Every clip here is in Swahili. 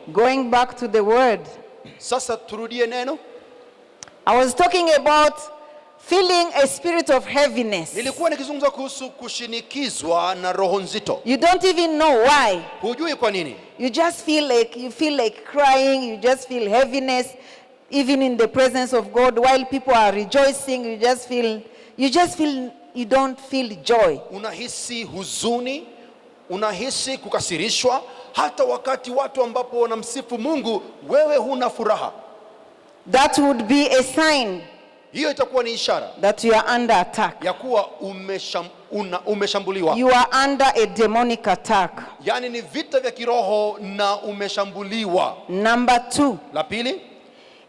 Going back to the word. Sasa turudie neno. I was talking about feeling a spirit of heaviness. Nilikuwa nikizungumza kuhusu kushinikizwa na roho nzito. You don't even know why. Hujui kwa nini? You just feel like crying, you just feel heaviness even in the presence of God while people are rejoicing, you just feel you don't feel joy. Unahisi huzuni, unahisi kukasirishwa hata wakati watu ambapo wanamsifu Mungu wewe huna furaha. That would be a sign. Hiyo itakuwa ni ishara that you are under attack. Ya kuwa umeshambuliwa. You are under a demonic attack. Yani ni vita vya kiroho na umeshambuliwa. Number 2. La pili,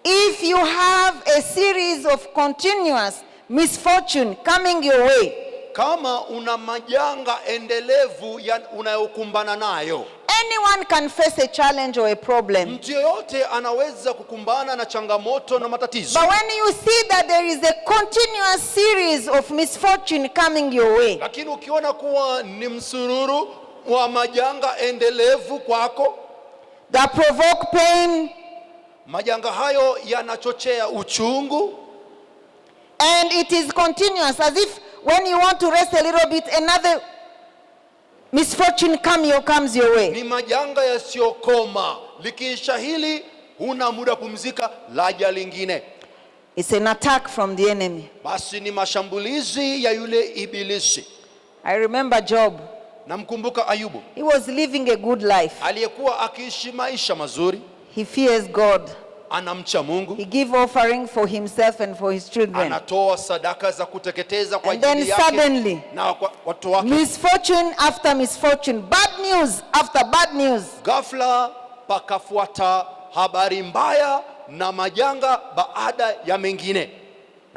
if you have a series of continuous misfortune coming your way, kama una majanga endelevu unayokumbana nayo. Anyone can face a challenge or a problem. Mtu yoyote anaweza kukumbana na changamoto na matatizo. But when you see that there is a continuous series of misfortune coming your way, lakini ukiona kuwa ni msururu wa majanga endelevu kwako, that provoke pain, majanga hayo yanachochea uchungu, and it is continuous, as if when you want to rest a little bit, another misfortune comes your way. Ni majanga yasiyokoma, likiisha hili huna muda pumzika, laja lingine. It's an attack from the enemy. Basi ni mashambulizi ya yule ibilisi. I remember Job. Namkumbuka Ayubu. He was living a good life. Aliyekuwa akiishi maisha mazuri. He fears God. Anamcha Mungu. He give offering for himself and for his children. Anatoa sadaka za kuteketeza kwa ajili yake suddenly, na watu wake. Misfortune after misfortune, bad news after bad news. Ghafla pakafuata habari mbaya na majanga baada ya mengine.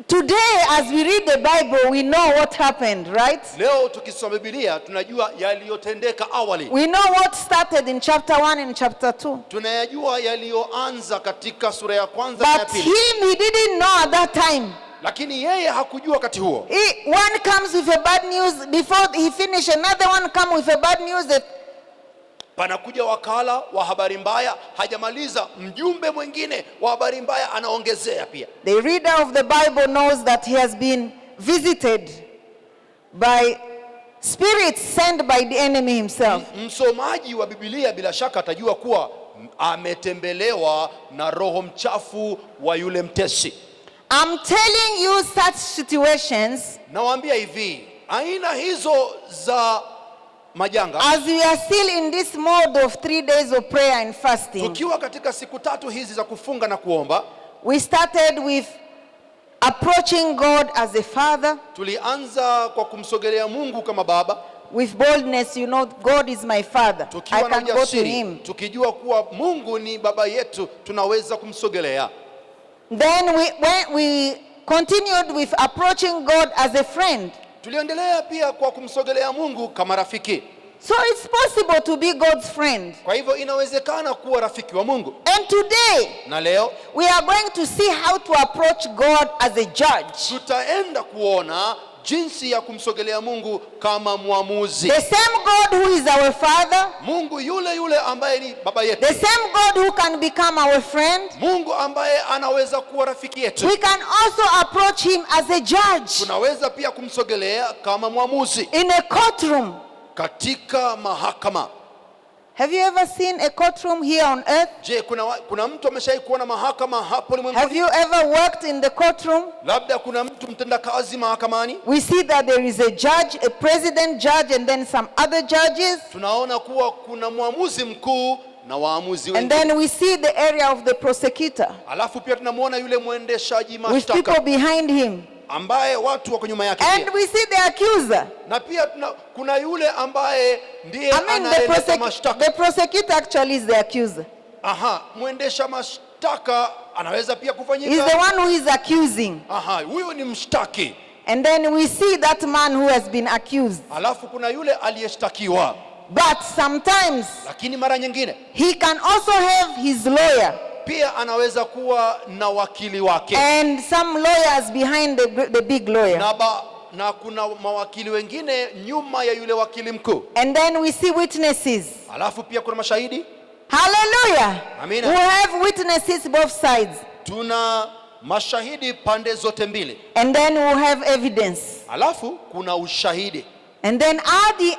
Today as we read the Bible we know what happened, right? Leo tukisoma Biblia tunajua yaliyotendeka awali. We know what started in chapter 1 and chapter 2. Tunayajua yaliyoanza katika sura ya kwanza na ya pili. But he didn't know at that time. Lakini yeye hakujua wakati huo. One comes with a bad news, before he finish another one come with a bad news that panakuja wakala wa habari mbaya, hajamaliza mjumbe mwingine wa habari mbaya anaongezea pia. The reader of the Bible knows that he has been visited by spirits sent by the enemy himself. Msomaji wa Biblia bila shaka atajua kuwa ametembelewa na roho mchafu wa yule mtesi. I'm telling you such situations. Nawaambia hivi, aina hizo za majanga. As we are still in this mode of 3 days of prayer and fasting. Tukiwa katika siku 3 hizi za kufunga na kuomba. We started with approaching God as a father. Tulianza kwa kumsogelea Mungu kama baba. With boldness, you know, God is my father. I can go to him. Tukijua kuwa Mungu ni baba yetu, tunaweza kumsogelea. Then we continued with approaching God as a friend. Tuliendelea pia kwa kumsogelea Mungu kama rafiki. So it's possible to be God's friend. Kwa hivyo inawezekana kuwa rafiki wa Mungu. And today, na leo, we are going to see how to approach God as a judge. Tutaenda kuona jinsi ya kumsogelea Mungu kama muamuzi. The same God who is our father. Mungu yule ambaye ni baba yetu. The same God who can become our friend. Mungu ambaye anaweza kuwa rafiki yetu. We can also approach him as a judge. Tunaweza pia kumsogelea kama muamuzi. In a courtroom. Katika mahakama. Have you ever seen a courtroom here on earth? Je, kuna mtu ameshawahi kuona mahakama hapo ulimwenguni? Have you ever worked in the courtroom? Labda kuna mtu mtendakazi mahakamani. We see that there is a judge, a president judge, and then some other judges. Tunaona kuwa kuna muamuzi mkuu na waamuzi wengine. And then we see the area of the prosecutor. Alafu pia tunamuona yule mwendeshaji mashtaka. With people behind him. Ambaye watu wako nyuma yake. And we see the accuser. Na pia kuna yule ambaye ndiye anaeleza mashtaka. The prosecutor actually is the accuser. Aha, mwendesha mashtaka anaweza pia kufanyika. He's the one who is accusing. Aha, huyo ni mshtaki. And then we see that man who has been accused. Alafu kuna yule aliyeshtakiwa. But sometimes, lakini mara nyingine, he can also have his lawyer. Pia anaweza kuwa na wakili wake. And some lawyers behind the big lawyer. Na kuna mawakili wengine nyuma ya yule wakili mkuu. And then we see witnesses. Alafu pia kuna mashahidi. Hallelujah. Amina. We have witnesses both sides. Tuna mashahidi pande zote mbili. And then we have evidence. Alafu kuna ushahidi. And then at the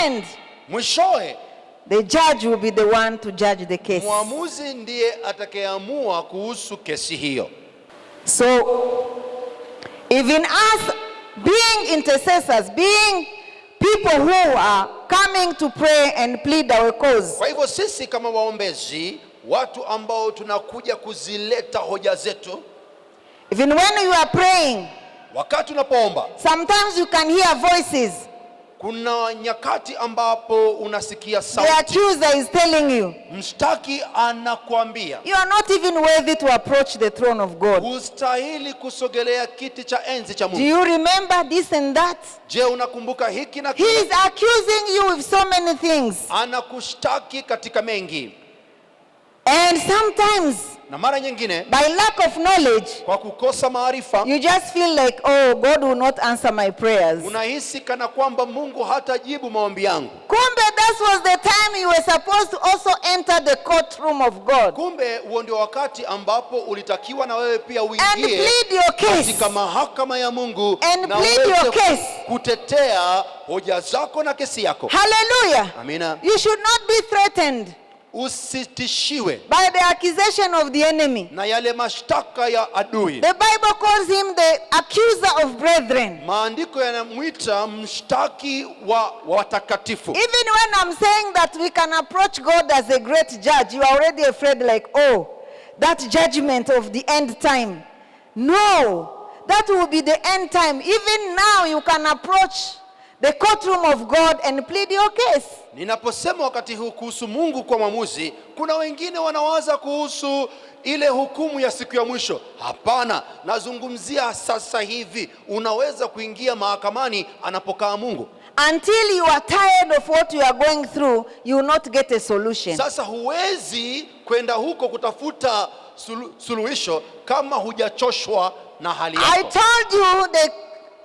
end, Mwishowe, the judge will be the one to judge the case. mwamuzi ndiye atakayeamua kuhusu kesi hiyo. So, even us being intercessors, being people who are coming to pray and plead our cause. Kwa hivyo sisi kama waombezi, watu ambao tunakuja kuzileta hoja zetu, Even when you are praying, wakati unapoomba, sometimes you can hear voices. kuna nyakati ambapo unasikia The sauti. accuser is telling you, Mshtaki anakuambia, you are not even worthy to approach the throne of God. hustahili kusogelea kiti cha enzi cha Do Mungu. you remember this and that? Je, unakumbuka hiki na He kile? is accusing you with so many things. Anakushtaki katika mengi, And sometimes, na mara nyingine by lack of knowledge, kwa kukosa maarifa you just feel like, oh, God will not answer my prayers. unahisi kana kwamba Mungu hatajibu maombi yangu. Kumbe, that was the time you were supposed to also enter the courtroom of God Kumbe huo ndio wakati ambapo ulitakiwa na wewe pia and uingie plead your case. katika mahakama ya Mungu And na plead uweze your case. kutetea hoja zako na kesi yako. Hallelujah. Amina. You should not be threatened Usitishiwe by the accusation of the enemy. na yale mashtaka ya adui. The Bible calls him the accuser of brethren. Maandiko yanamwita mshtaki wa watakatifu. Even when I'm saying that we can approach God as a great judge, you are already afraid like, oh, that judgment of the end time. No, that will be the end time. Even now you can approach the courtroom of God and plead your case. Ninaposema wakati huu kuhusu Mungu kwa mwamuzi, kuna wengine wanawaza kuhusu ile hukumu ya siku ya mwisho. Hapana, nazungumzia sasa hivi. Unaweza kuingia mahakamani anapokaa Mungu. Until you are tired of what you are going through, you will not get a solution. Sasa huwezi kwenda huko kutafuta suluhisho kama hujachoshwa na hali I yako. told you the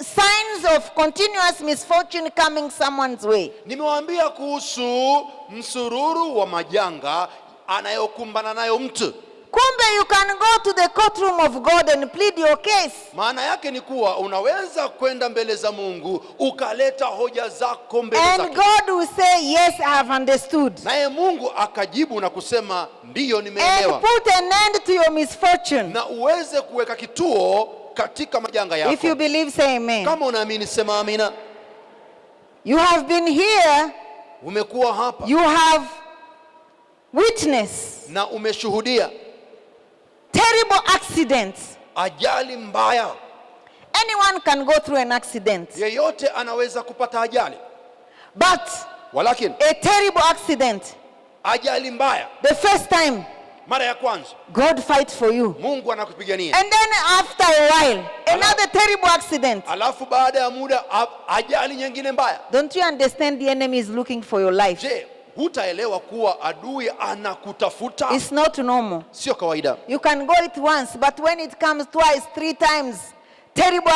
signs of continuous misfortune coming someone's way. Nimewaambia kuhusu msururu wa majanga anayokumbana nayo mtu. Kumbe you can go to the courtroom of God and plead your case. Maana yake ni kuwa unaweza kwenda mbele za Mungu ukaleta hoja zako mbele And zake. God will say, yes, I have understood. Naye Mungu akajibu na kusema ndiyo, And nimeelewa. put an end to your misfortune. Na uweze kuweka kituo katika majanga yako. If you believe, say amen. Kama unaamini sema amina. You have been here. Umekuwa hapa You have witnessed na umeshuhudia terrible accidents. ajali mbaya. Anyone can go through an accident. Yeyote anaweza kupata ajali. But Walakini a terrible accident, ajali mbaya, the first time, mara ya kwanza God fight for you. Mungu anakupigania. And then after a while, another terrible accident. Alafu baada ya muda ajali nyingine mbaya. Don't you understand the enemy is looking for your life? Je, hutaelewa kuwa adui anakutafuta? It's not normal. Sio kawaida. You can go it once, but when it comes twice, 3 times, terrible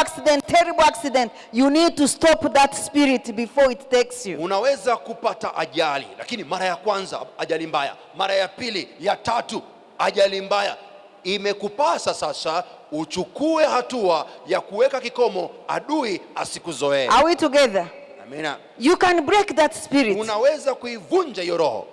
accident, you need to stop that spirit before it takes you. Unaweza kupata ajali, lakini mara ya kwanza ajali mbaya, mara ya pili, ya tatu ajali mbaya. Imekupasa sasa uchukue hatua ya kuweka kikomo adui asikuzoee. Are we together? Amina. You can break that spirit. Unaweza kuivunja hiyo roho.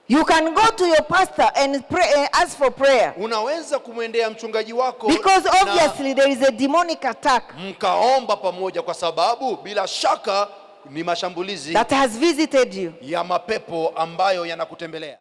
You can go to your pastor and pray, ask for prayer. Unaweza kumwendea mchungaji wako Because na obviously there is a demonic attack mkaomba pamoja, kwa sababu bila shaka ni mashambulizi that has visited you. ya mapepo ambayo yanakutembelea.